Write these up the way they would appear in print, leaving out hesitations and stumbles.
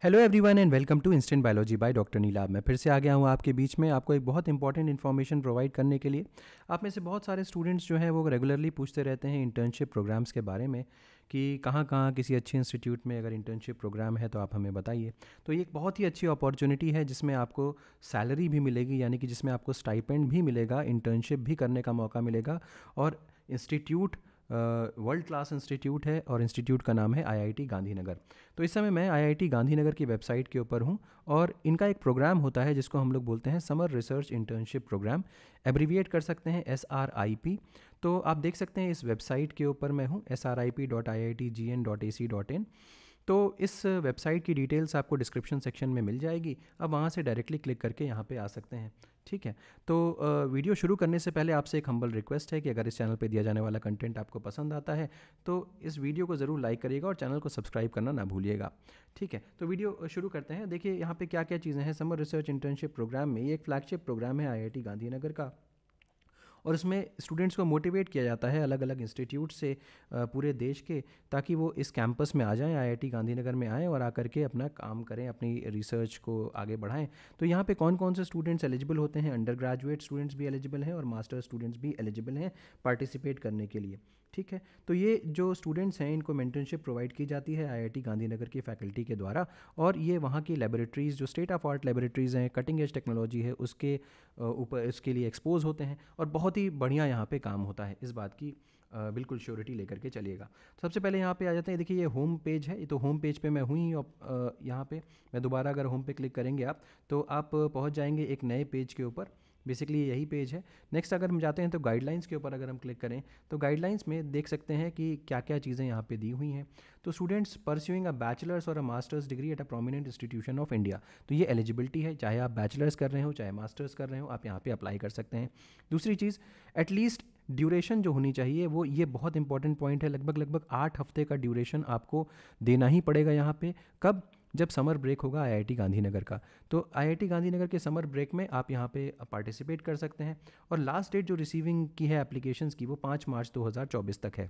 Hello everyone and welcome to instant biology by doctor Neelabh. मैं फिर से आ गया हूँ आपके बीच में आपको एक बहुत इंपॉर्टेंट इन्फॉर्मेशन प्रोवाइड करने के लिए। आप में से बहुत सारे स्टूडेंट्स जो हैं वो रेगुलरली पूछते रहते हैं इंटर्नशिप प्रोग्राम्स के बारे में कि कहाँ कहाँ किसी अच्छे इंस्टीट्यूट में अगर इंटर्नशिप प्रोग्राम है तो आप हमें बताइए। तो ये एक बहुत ही अच्छी अपॉर्चुनिटी है जिसमें आपको सैलरी भी मिलेगी, यानी कि जिसमें आपको स्टाइपेंड भी मिलेगा, इंटर्नशिप भी करने का मौका मिलेगा। और इंस्टीट्यूट वर्ल्ड क्लास इंस्टीट्यूट है और इंस्टीट्यूट का नाम है आईआईटी गांधीनगर। तो इस समय मैं आईआईटी गांधीनगर की वेबसाइट के ऊपर हूँ और इनका एक प्रोग्राम होता है जिसको हम लोग बोलते हैं summer research internship program, abbreviate कर सकते हैं SRIP। तो आप देख सकते हैं इस वेबसाइट के ऊपर मैं हूँ srip.iitgn.ac.in। तो इस वेबसाइट की डिटेल्स आपको डिस्क्रिप्शन सेक्शन में मिल जाएगी। अब वहाँ से डायरेक्टली क्लिक करके यहाँ पे आ सकते हैं। ठीक है, तो वीडियो शुरू करने से पहले आपसे एक हम्बल रिक्वेस्ट है कि अगर इस चैनल पे दिया जाने वाला कंटेंट आपको पसंद आता है तो इस वीडियो को ज़रूर लाइक करिएगा और चैनल को सब्सक्राइब करना ना भूलिएगा। ठीक है, तो वीडियो शुरू करते हैं। देखिए यहाँ पे क्या क्या चीज़ें हैं समर रिसर्च इंटर्नशिप प्रोग्राम में। ये एक फ्लैगशिप प्रोग्राम है आईआईटी गांधीनगर का और इसमें स्टूडेंट्स को मोटिवेट किया जाता है अलग अलग इंस्टीट्यूट से पूरे देश के, ताकि वो इस कैंपस में आ जाएं, आईआईटी गांधीनगर में आएँ और आकर के अपना काम करें, अपनी रिसर्च को आगे बढ़ाएं। तो यहाँ पे कौन कौन से स्टूडेंट्स एलिजिबल होते हैं? अंडर ग्रेजुएट स्टूडेंट्स भी एलिजिबल हैं और मास्टर स्टूडेंट्स भी एलिजिबल हैं पार्टिसिपेट करने के लिए। ठीक है, तो ये जो स्टूडेंट्स हैं इनको मेंटरशिप प्रोवाइड की जाती है आईआईटी गांधीनगर की फैकल्टी के द्वारा। और ये वहाँ की लेबोरेटरीज़ जो स्टेट ऑफ आर्ट लेबोरेटरीज़ हैं, कटिंग एज टेक्नोलॉजी है, उसके ऊपर इसके लिए एक्सपोज होते हैं और बहुत ही बढ़िया यहाँ पे काम होता है। इस बात की बिल्कुल श्योरिटी लेकर के चलिएगा। सबसे पहले यहाँ पे आ जाते हैं। देखिए ये होम पेज है, ये तो होम पेज पे मैं हुई यहाँ पे मैं दोबारा अगर होम पे क्लिक करेंगे आप तो आप पहुँच जाएंगे एक नए पेज के ऊपर। बेसिकली यही पेज है। नेक्स्ट अगर हम जाते हैं तो गाइडलाइंस के ऊपर अगर हम क्लिक करें तो गाइडलाइंस में देख सकते हैं कि क्या क्या चीज़ें यहाँ पे दी हुई हैं। तो स्टूडेंट्स परस्यूइंग अ बैचलर्स और a master's degree at a prominent institution of India, तो ये एलिजिबिलिटी है, चाहे आप बैचलर्स कर रहे हो चाहे मास्टर्स कर रहे हो, आप यहाँ पे अप्लाई कर सकते हैं। दूसरी चीज़, एटलीस्ट ड्यूरेशन जो होनी चाहिए वो, ये बहुत इंपॉर्टेंट पॉइंट है, लगभग लगभग 8 हफ्ते का ड्यूरेशन आपको देना ही पड़ेगा यहाँ पे। कब? जब समर ब्रेक होगा आईआईटी गांधीनगर का। तो आईआईटी गांधीनगर के समर ब्रेक में आप यहाँ पे पार्टिसिपेट कर सकते हैं। और लास्ट डेट जो रिसीविंग की है एप्लीकेशंस की वो 5 मार्च 2024 तक है।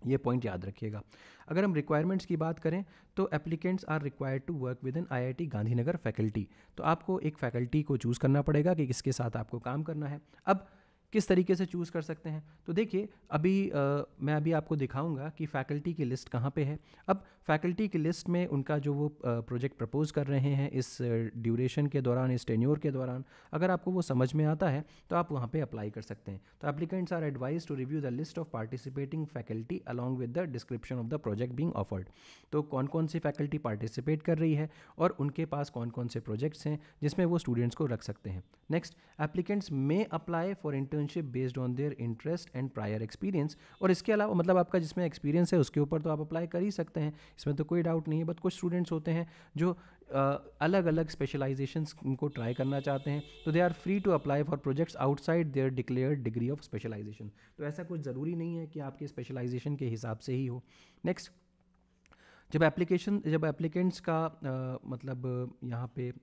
ये पॉइंट याद रखिएगा। अगर हम रिक्वायरमेंट्स की बात करें तो applicants are required to work with in IIT Gandhinagar faculty. तो आपको एक फैकल्टी को चूज़ करना पड़ेगा कि किसके साथ आपको काम करना है। अब किस तरीके से चूज़ कर सकते हैं? तो देखिए अभी मैं अभी आपको दिखाऊंगा कि फ़ैकल्टी की लिस्ट कहाँ पे है। अब फैकल्टी की लिस्ट में उनका जो वो प्रोजेक्ट प्रपोज कर रहे हैं इस ड्यूरेशन के दौरान, इस टेन्योर के दौरान, अगर आपको वो समझ में आता है तो आप वहाँ पे अप्लाई कर सकते हैं। तो applicants are advised to review the list of participating faculty along with the description of the project being offered. तो कौन कौन सी फैकल्टी पार्टिसिपेट कर रही है और उनके पास कौन कौन से प्रोजेक्ट्स हैं जिसमें वो स्टूडेंट्स को रख सकते हैं। नेक्स्ट, एप्लीकेंट्स में apply for internship based on their interest and prior experience. और इसके अलावा मतलब आपका जिसमें एक्सपीरियंस है उसके ऊपर तो आप अप्लाई कर ही सकते हैं, इसमें तो कोई डाउट नहीं है। बट कुछ स्टूडेंट्स होते हैं जो अलग अलग स्पेशलाइजेशंस को ट्राई करना चाहते हैं, तो they are free to apply for projects outside their declared degree of specialisation. तो ऐसा कुछ ज़रूरी नहीं है कि आपके स्पेशलाइजेशन के हिसाब से ही हो। नेक्स्ट, जब एप्लीकेंट्स का मतलब यहाँ पे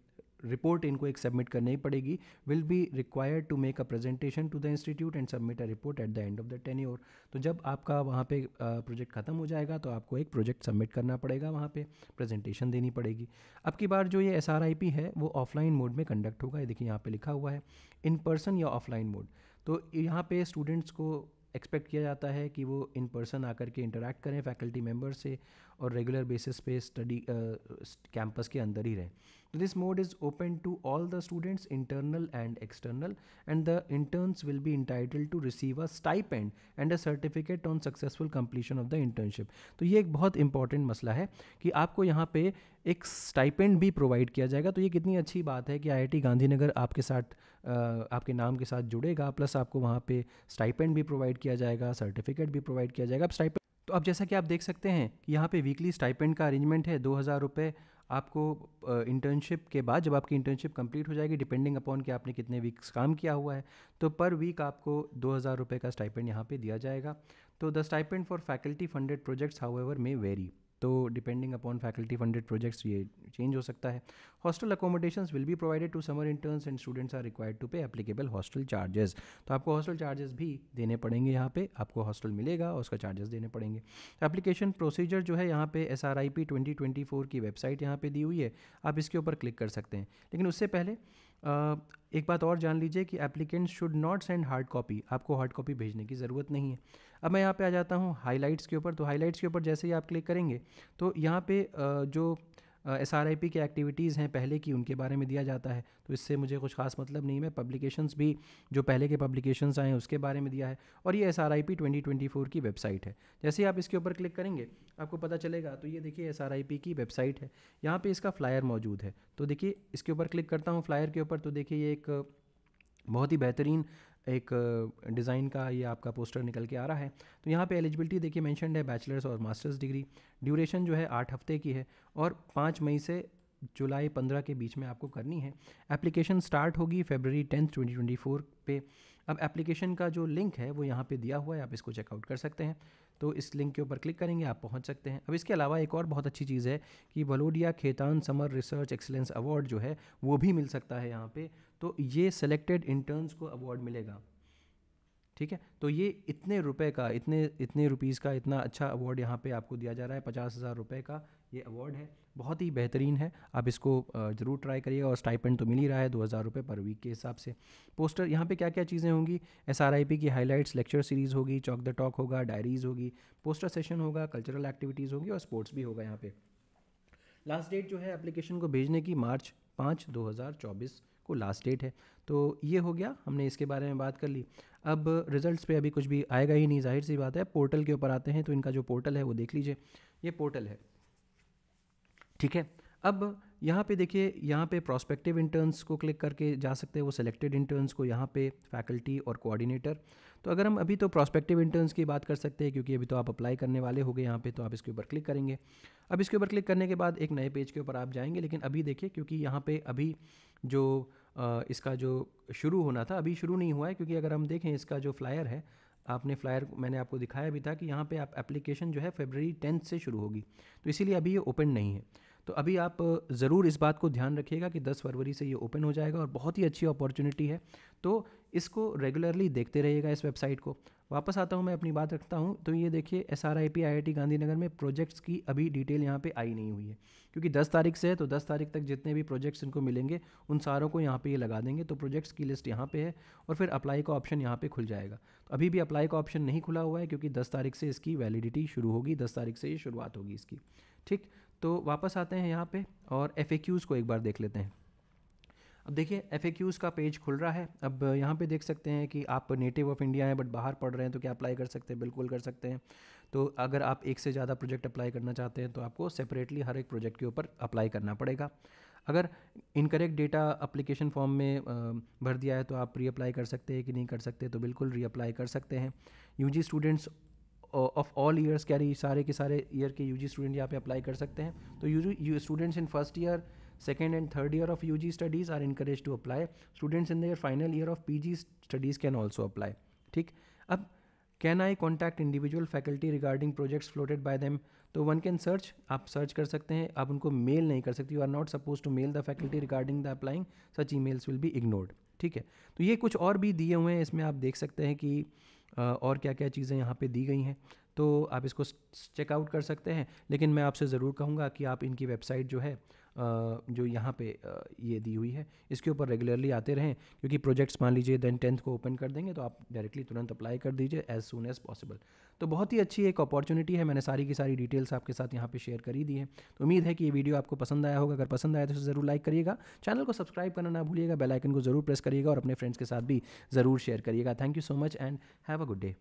रिपोर्ट इनको एक सबमिट करनी ही पड़ेगी, will be required to make a presentation to the institute and submit a report at the end of the tenure. तो जब आपका वहाँ पे प्रोजेक्ट ख़त्म हो जाएगा तो आपको एक प्रोजेक्ट सबमिट करना पड़ेगा, वहाँ पे प्रेजेंटेशन देनी पड़ेगी। अब की बार जो ये SRIP है वो ऑफलाइन मोड में कंडक्ट होगा। ये देखिए यहाँ पे लिखा हुआ है इन पर्सन या ऑफलाइन मोड। तो यहाँ पे स्टूडेंट्स को एक्सपेक्ट किया जाता है कि वो इन पर्सन आकर के इंटरेक्ट करें फैकल्टी मेम्बर से और रेगुलर बेसिस पे स्टडी कैंपस के अंदर ही रहें। तो this mode is open to all the students internal and external and the interns will be entitled to receive a stipend and a certificate on successful completion of the internship. तो ये एक बहुत important मसला है कि आपको यहाँ पे एक स्टाइपेंड भी प्रोवाइड किया जाएगा। तो ये कितनी अच्छी बात है कि आईआईटी गांधीनगर आपके साथ आपके नाम के साथ जुड़ेगा, प्लस आपको वहाँ पे स्टाइपेंड भी प्रोवाइड किया जाएगा, सर्टिफिकेट भी प्रोवाइड किया जाएगा। अब स्टाइपेंड तो अब जैसा कि आप देख सकते हैं कि यहाँ पे वीकली स्टाइपेंड का अरेंजमेंट है 2,000 रुपये आपको इंटर्नशिप के बाद, जब आपकी इंटर्नशिप कंप्लीट हो जाएगी, डिपेंडिंग अपॉन कि आपने कितने वीक्स काम किया हुआ है, तो पर वीक आपको 2,000 रुपये का स्टाइपेंड यहाँ पे दिया जाएगा। तो the stipend for faculty funded projects however may vary. तो depending upon faculty funded projects ये चेंज हो सकता है। Hostel accommodations will be provided to summer interns and students are required to pay applicable hostel charges. तो आपको hostel charges भी देने पड़ेंगे, यहाँ पे आपको हॉस्टल मिलेगा और उसका चार्जेस देने पड़ेंगे। एप्लीकेशन प्रोसीजर जो है यहाँ पे SRIP 2024 की वेबसाइट यहाँ पे दी हुई है, आप इसके ऊपर क्लिक कर सकते हैं। लेकिन उससे पहले एक बात और जान लीजिए कि applicants should not send hard copy, आपको हार्ड कॉपी भेजने की ज़रूरत नहीं है। अब मैं यहाँ पे आ जाता हूँ हाइलाइट्स के ऊपर। तो हाइलाइट्स के ऊपर जैसे ही आप क्लिक करेंगे तो यहाँ पे जो SRIP की एक्टिविटीज़ हैं पहले की, उनके बारे में दिया जाता है। तो इससे मुझे कुछ खास मतलब नहीं है। पब्लिकेशंस भी जो पहले के पब्लिकेशंस आए हैं उसके बारे में दिया है, और ये SRIP 2024 की वेबसाइट है। जैसे ही आप इसके ऊपर क्लिक करेंगे आपको पता चलेगा। तो ये देखिए SRIP की वेबसाइट है, यहाँ पे इसका फ्लायर मौजूद है। तो देखिए इसके ऊपर क्लिक करता हूँ फ्लायर के ऊपर, तो देखिए ये एक बहुत ही बेहतरीन एक डिज़ाइन का ये आपका पोस्टर निकल के आ रहा है। तो यहाँ पे एलिजिबिलिटी देखिए मेंशन्ड है बैचलर्स और मास्टर्स डिग्री। ड्यूरेशन जो है 8 हफ्ते की है और 5 मई से जुलाई 15 के बीच में आपको करनी है। एप्लीकेशन स्टार्ट होगी फरवरी 10 2024 पे। अब एप्लीकेशन का जो लिंक है वो यहाँ पे दिया हुआ है, आप इसको चेकआउट कर सकते हैं। तो इस लिंक के ऊपर क्लिक करेंगे आप पहुँच सकते हैं। अब इसके अलावा एक और बहुत अच्छी चीज़ है कि Valodia Khaitan summer research excellence award जो है वो भी मिल सकता है यहाँ पे। तो ये सेलेक्टेड इंटर्न्स को अवार्ड मिलेगा, ठीक है। तो ये इतने रुपए का, इतने रुपीज़ का इतना अच्छा अवार्ड यहाँ पे आपको दिया जा रहा है। 50,000 रुपये का ये अवार्ड है, बहुत ही बेहतरीन है। आप इसको ज़रूर ट्राई करिएगा, और स्टाइपेंड तो मिल ही रहा है 2,000 रुपये पर वीक के हिसाब से। पोस्टर यहाँ पे क्या क्या चीज़ें होंगी, SRIP की हाइलाइट्स, लेक्चर सीरीज़ होगी, चॉक द टॉक होगा, डायरीज़ होगी, पोस्टर सेशन होगा, कल्चरल एक्टिविटीज़ होगी और स्पोर्ट्स भी होगा यहाँ पे। लास्ट डेट जो है एप्लीकेशन को भेजने की मार्च 5 2024 को लास्ट डेट है। तो ये हो गया, हमने इसके बारे में बात कर ली। अब रिजल्ट्स पे अभी कुछ भी आएगा ही नहीं, जाहिर सी बात है। पोर्टल के ऊपर आते हैं, तो इनका जो पोर्टल है वो देख लीजिए, ये पोर्टल है, ठीक है। अब यहाँ पे देखिए, यहाँ पे प्रोस्पेक्टिव इंटर्न्स को क्लिक करके जा सकते हैं, वो सिलेक्टेड इंटर्न्स को, यहाँ पे फैकल्टी और कोऑर्डिनेटर। तो अगर हम अभी तो प्रोस्पेक्टिव इंटर्न्स की बात कर सकते हैं क्योंकि अभी तो आप अप्लाई करने वाले हो गए यहाँ पे, तो आप इसके ऊपर क्लिक करेंगे। अब इसके ऊपर क्लिक करने के बाद एक नए पेज के ऊपर आप जाएंगे। लेकिन अभी देखिए, क्योंकि यहाँ पे अभी जो इसका जो शुरू होना था अभी शुरू नहीं हुआ है, क्योंकि अगर हम देखें इसका जो फ्लायर है, आपने फ्लायर मैंने आपको दिखाया भी था कि यहाँ पे आप एप्लीकेशन जो है फरवरी 10 से शुरू होगी, तो इसीलिए अभी ये ओपन नहीं है। तो अभी आप ज़रूर इस बात को ध्यान रखिएगा कि 10 फरवरी से ये ओपन हो जाएगा, और बहुत ही अच्छी अपॉर्चुनिटी है। तो इसको रेगुलरली देखते रहिएगा इस वेबसाइट को। वापस आता हूँ, मैं अपनी बात रखता हूँ। तो ये देखिए SRIP IIT गांधीनगर में प्रोजेक्ट्स की अभी डिटेल यहाँ पे आई नहीं हुई है, क्योंकि 10 तारीख से है। तो 10 तारीख तक जितने भी प्रोजेक्ट्स इनको मिलेंगे उन सारों को यहाँ पे ये लगा देंगे। तो प्रोजेक्ट्स की लिस्ट यहाँ पे है, और फिर अप्लाई का ऑप्शन यहाँ पे खुल जाएगा। तो अभी भी अप्लाई का ऑप्शन नहीं खुला हुआ है, क्योंकि 10 तारीख से इसकी वैलिडिटी शुरू होगी, 10 तारीख से ये शुरुआत होगी इसकी, ठीक। तो वापस आते हैं यहाँ पे और FAQs को एक बार देख लेते हैं। अब देखिए FAQs का पेज खुल रहा है। अब यहाँ पे देख सकते हैं कि आप नेटिव ऑफ इंडिया हैं बट बाहर पढ़ रहे हैं, तो क्या अप्लाई कर सकते हैं? बिल्कुल कर सकते हैं। तो अगर आप एक से ज़्यादा प्रोजेक्ट अप्लाई करना चाहते हैं तो आपको सेपरेटली हर एक प्रोजेक्ट के ऊपर अप्लाई करना पड़ेगा। अगर इनकरेक्ट डेटा अप्लीकेशन फॉर्म में भर दिया है तो आप री अप्लाई कर सकते हैं कि नहीं कर सकते, तो बिल्कुल री अप्लाई कर सकते हैं। UG students of all years, क्या रही सारे के सारे ईयर के UG स्टूडेंट यहाँ पे अप्लाई कर सकते हैं। तो you students in first year, second and third year of UG studies are encouraged to apply. Students in their final year of PG studies can also apply, ठीक। अब can I contact individual faculty regarding projects floated by them? तो one can search, आप search कर सकते हैं, आप उनको mail नहीं कर सकते। You are not supposed to mail the faculty regarding the applying, such emails will be ignored, ठीक है। तो ये कुछ और भी दिए हुए हैं, इसमें आप देख सकते हैं कि और क्या क्या चीज़ें यहाँ पे दी गई हैं, तो आप इसको चेकआउट कर सकते हैं। लेकिन मैं आपसे ज़रूर कहूँगा कि आप इनकी वेबसाइट जो है जो यहाँ पे ये दी हुई है इसके ऊपर रेगुलरली आते रहें, क्योंकि प्रोजेक्ट्स मान लीजिए 10th को ओपन कर देंगे तो आप डायरेक्टली तुरंत अप्लाई कर दीजिए एज़ सून एज़ पॉसिबल। तो बहुत ही अच्छी एक अपॉर्चुनिटी है, मैंने सारी की सारी डिटेल्स आपके साथ यहाँ पे शेयर कर ही दी है। तो उम्मीद है कि ये वीडियो आपको पसंद आया होगा। अगर पसंद आया तो इसे ज़रूर लाइक करिएगा, चैनल को सब्सक्राइब करना ना भूलिएगा, बेल आइकन को ज़रूर प्रेस करिएगा और अपने फ्रेंड्स के साथ भी ज़रूर शेयर करिएगा। Thank you so much and have a good day.